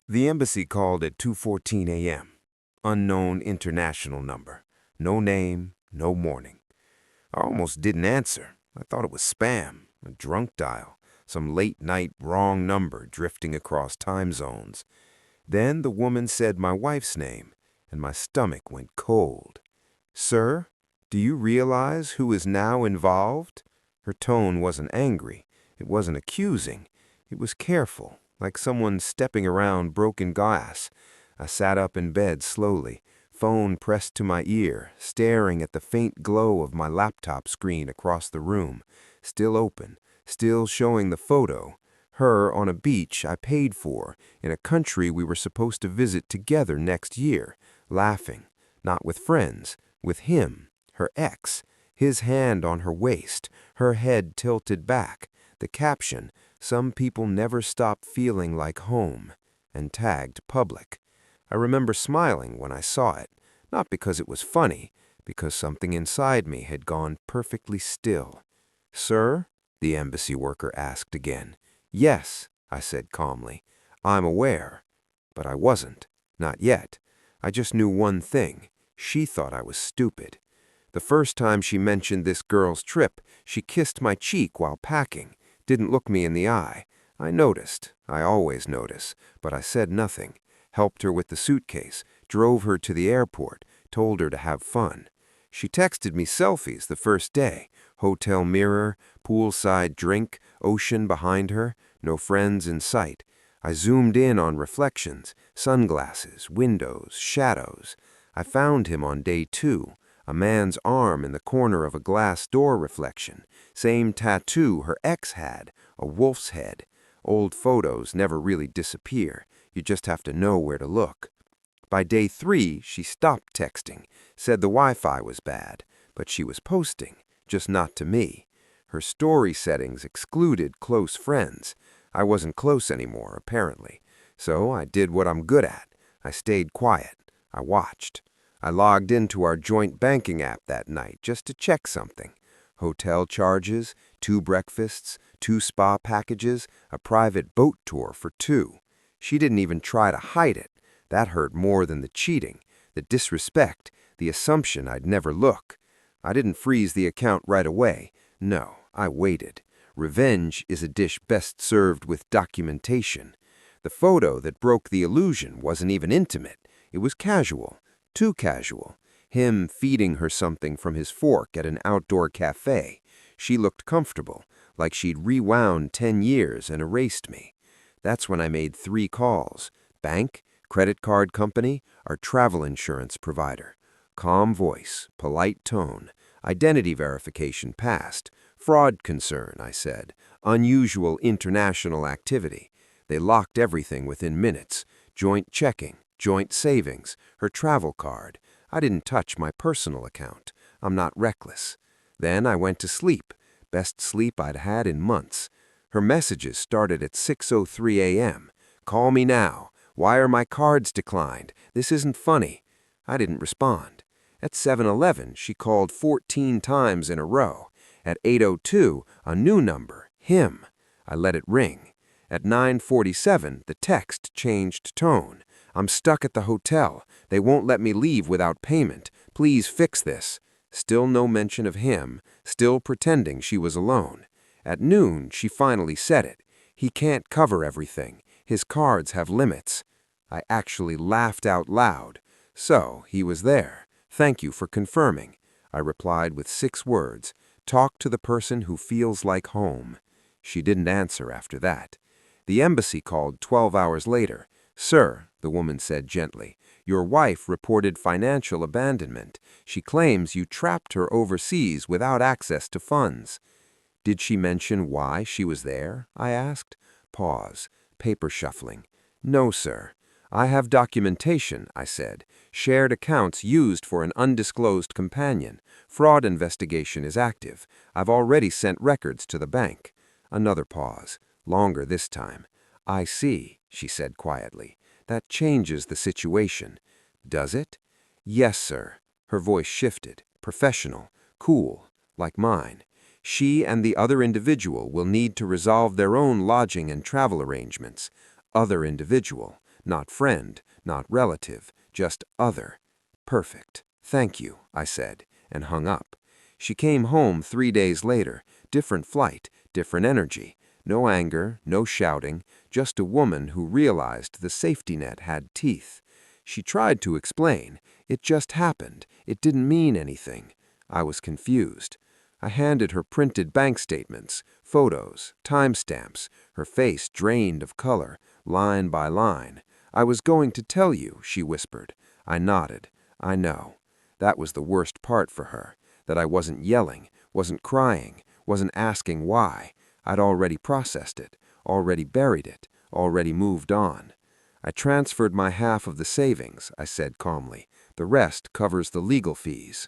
The embassy called at 2:14 a.m. Unknown international number. No name, no warning. I almost didn't answer. I thought it was spam, a drunk dial, some late-night wrong number drifting across time zones. Then the woman said my wife's name, and my stomach went cold. "Sir, do you realize who is now involved?" Her tone wasn't angry. It wasn't accusing. It was careful, like someone stepping around broken glass. I sat up in bed slowly, phone pressed to my ear, staring at the faint glow of my laptop screen across the room, still open, still showing the photo. Her on a beach I paid for, in a country we were supposed to visit together next year, laughing, not with friends, with him, her ex, his hand on her waist, her head tilted back. The caption, "Some people never stop feeling like home," and tagged public. I remember smiling when I saw it, not because it was funny, because something inside me had gone perfectly still. "Sir?" the embassy worker asked again. "Yes," I said calmly. "I'm aware." But I wasn't. Not yet. I just knew one thing. She thought I was stupid. The first time she mentioned this girl's trip, she kissed my cheek while packing, didn't look me in the eye. I noticed. I always notice. But I said nothing. Helped her with the suitcase, drove her to the airport, told her to have fun. She texted me selfies the first day. Hotel mirror, poolside drink, ocean behind her, no friends in sight. I zoomed in on reflections, sunglasses, windows, shadows. I found him on day 2, a man's arm in the corner of a glass door reflection. Same tattoo her ex had, a wolf's head. Old photos never really disappear. You just have to know where to look. By day 3, she stopped texting, said the Wi-Fi was bad, but she was posting, just not to me. Her story settings excluded close friends. I wasn't close anymore, apparently. So I did what I'm good at. I stayed quiet. I watched. I logged into our joint banking app that night just to check something. Hotel charges, 2 breakfasts, 2 spa packages, a private boat tour for 2. She didn't even try to hide it. That hurt more than the cheating, the disrespect, the assumption I'd never look. I didn't freeze the account right away. No, I waited. Revenge is a dish best served with documentation. The photo that broke the illusion wasn't even intimate. It was casual, too casual. Him feeding her something from his fork at an outdoor cafe. She looked comfortable, like she'd rewound 10 years and erased me. That's when I made 3 calls. Bank, credit card company, our travel insurance provider. Calm voice, polite tone. Identity verification passed. Fraud concern, I said. Unusual international activity. They locked everything within minutes. Joint checking, joint savings, her travel card. I didn't touch my personal account. I'm not reckless. Then I went to sleep. Best sleep I'd had in months. Her messages started at 6:03 a.m. "Call me now. Why are my cards declined? This isn't funny." I didn't respond. At 7:11, she called 14 times in a row. At 8:02, a new number, him. I let it ring. At 9:47, the text changed tone. "I'm stuck at the hotel. They won't let me leave without payment. Please fix this." Still no mention of him, still pretending she was alone. At noon, she finally said it. "He can't cover everything. His cards have limits." I actually laughed out loud. So, he was there. "Thank you for confirming." I replied with 6 words. "Talk to the person who feels like home." She didn't answer after that. The embassy called 12 hours later. "Sir," the woman said gently, "your wife reported financial abandonment. She claims you trapped her overseas without access to funds." "Did she mention why she was there?" I asked. Pause. Paper shuffling. "No, sir." "I have documentation," I said. "Shared accounts used for an undisclosed companion. Fraud investigation is active. I've already sent records to the bank." Another pause. Longer this time. "I see," she said quietly. "That changes the situation." "Does it?" "Yes, sir." Her voice shifted. Professional. Cool. Like mine. "She and the other individual will need to resolve their own lodging and travel arrangements." Other individual. Not friend, not relative, just other. Perfect. Thank you, I said, and hung up. She came home 3 days later, different flight, different energy. No anger, no shouting, just a woman who realized the safety net had teeth. She tried to explain. It just happened. It didn't mean anything. I was confused. I handed her printed bank statements, photos, timestamps, her face drained of color, line by line. I was going to tell you, she whispered. I nodded. I know. That was the worst part for her, that I wasn't yelling, wasn't crying, wasn't asking why. I'd already processed it, already buried it, already moved on. I transferred my half of the savings, I said calmly. The rest covers the legal fees.